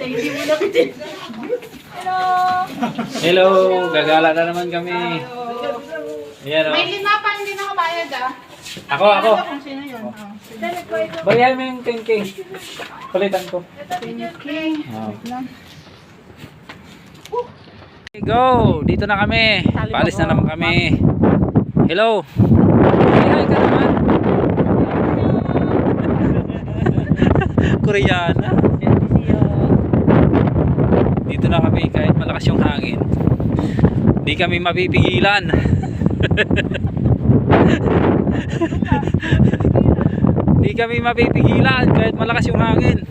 Hindi mo nakitin. Hello! Hello! Gagala na naman kami. Ayan o. May lima pa, hindi nakabayad ah. Ako. Kung sino yun. Bayan mo yung 10K. Palitan ko. Okay. Oh. Go! Dito na kami. Paalis na naman kami. Hello! Hi ka naman. Koreana. Dito na kami kahit malakas yung hangin. Di kami mapipigilan. Di kami mapipigilan kahit malakas yung hangin.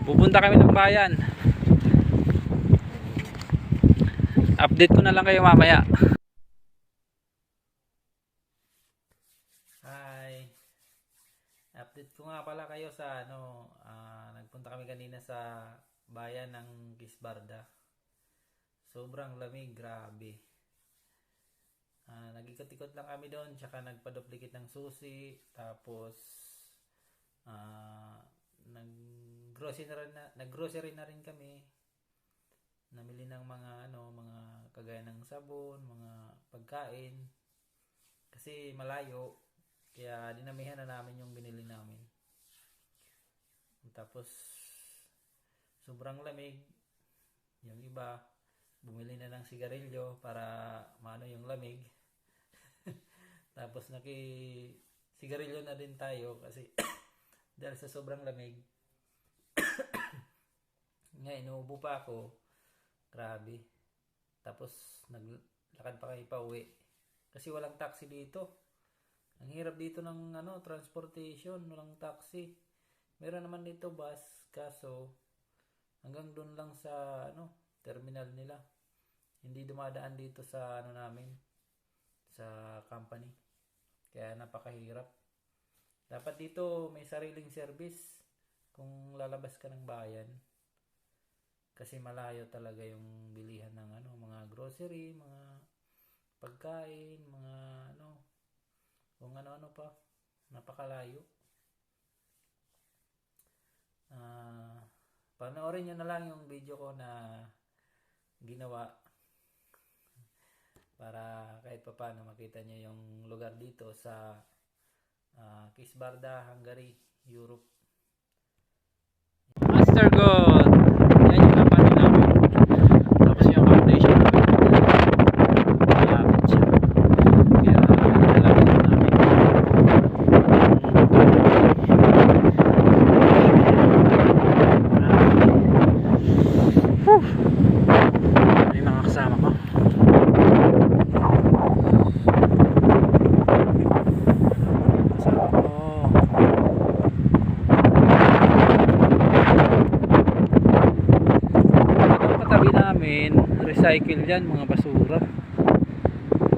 Pupunta kami ng bayan. Update ko na lang kayo mamaya. Hi. Update ko nga pala kayo sa nagpunta kami kanina sa bayan ng Kisbarda. Sobrang lamig, grabe. Nag-ikot-ikot lang kami doon, tsaka nagpa-duplicate ng susi, tapos nag-grocery na rin kami. Namili ng mga mga kagaya ng sabon, mga pagkain. Kasi malayo, kaya dinamihan na namin yung binili namin. Tapos sobrang lamig. Yung iba bumili na ng sigarilyo para maano yung lamig. Tapos sigarilyo na din tayo kasi dahil sa sobrang lamig. Ngayon inuubo pa ako. Grabe. Tapos naglakad pa kayo pa uwi. Kasi walang taxi dito. Ang hirap dito ng transportation, walang taxi. Meron naman dito bus, kaso hanggang doon lang sa terminal nila. Hindi dumadaan dito sa namin, sa company. Kaya napakahirap. Dapat dito may sariling service kung lalabas ka ng bayan. Kasi malayo talaga yung bilihan ng mga grocery, mga pagkain, mga kung ano pa. Napakalayo. Panoorin nyo na lang yung video ko na ginawa para kahit papaano makita nyo yung lugar dito sa Kisbarda, Hungary, Europe. Master God! Yan yung kapatid namin. Tapos yung foundation namin. Malapit siya. Kaya nalapit namin. May mga kasama ko. Recycle yan, mga basura.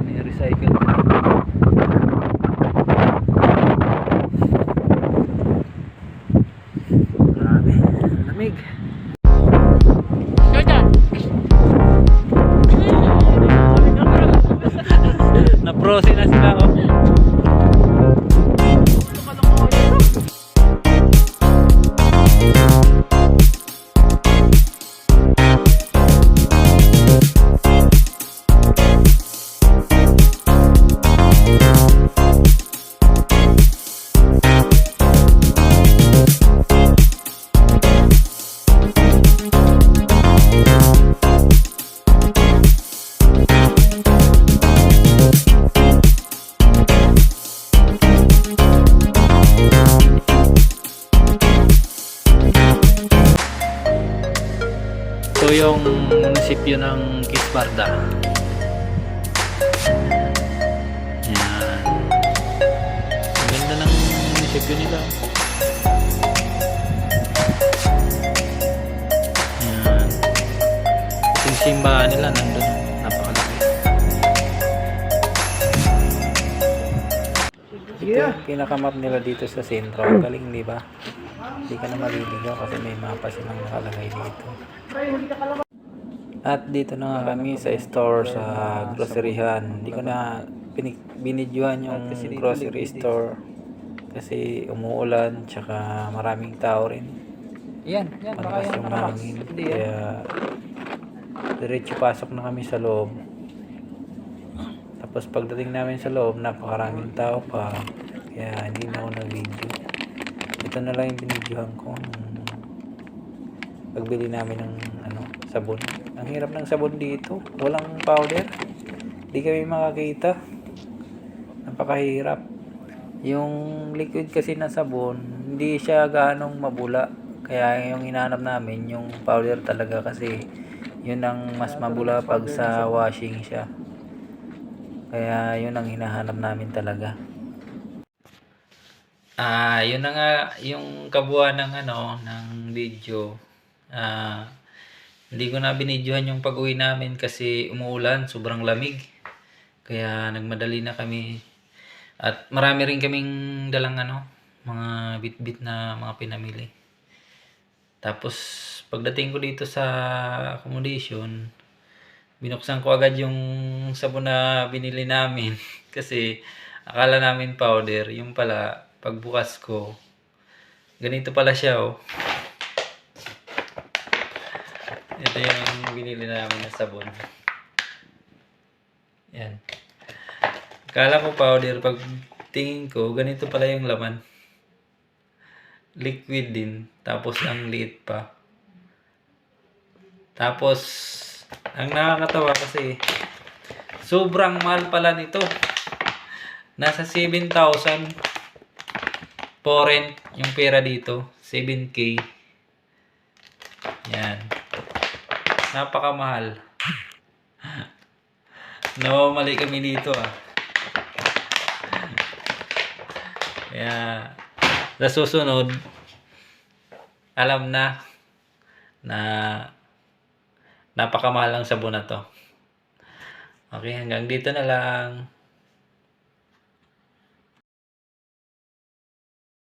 May recycle. Grabe, lamig. Na-prose na sila Ito yung munisipyo ng Kisbarda. Yan. Ang ganda ng munisipyo nila. Yan. Yung simbahan nila nandun. Napakalaki. Ito yung pinakamap nila dito sa sentro. Galing, di ba? Hindi ka na maliligaw kasi may mapa silang nakalagay dito. At dito na nga kami sa store sa groceryhan. Hindi ko na binidyohan yung grocery store kasi umuulan tsaka maraming tao rin. Yan, malakas yung hangin. Kaya diretso pasok na kami sa loob. Tapos pagdating namin sa loob, napakaraming tao pa. Kaya hindi na ako nag-video. Ito na lang yung binidyohan ko. Pagbili namin ng sabon. Ang hirap ng sabon dito. Walang powder. Hindi kami makakita. Napakahirap. Yung liquid kasi na sabon, hindi siya gaanong mabula. Kaya yung hinanap namin, yung powder talaga kasi yun ang mas mabula pag sa washing siya. Kaya yun ang hinahanap namin talaga. Yun na nga yung kabuuan ng ng video. Hindi ko na binidyohan yung pag-uwi namin kasi umuulan, sobrang lamig. Kaya nagmadali na kami. At marami rin kaming dalang mga bit-bit na mga pinamili. Tapos pagdating ko dito sa accommodation, binuksan ko agad yung sabon na binili namin kasi akala namin powder, yung pala pagbukas ko ganito pala siya, oh. Ito yung binili namin na sabon. Yan. Akala ko powder, pag tingin ko ganito pala yung laman. Liquid din, tapos ang liit pa. Tapos ang nakakatawa kasi sobrang mahal pala nito. Nasa 7,000 foreign yung pera dito, 7K. Yan. Napakamahal. Mali kami dito, Kaya sa susunod, alam na napakamahal ang sabon na to. Okay, hanggang dito na lang.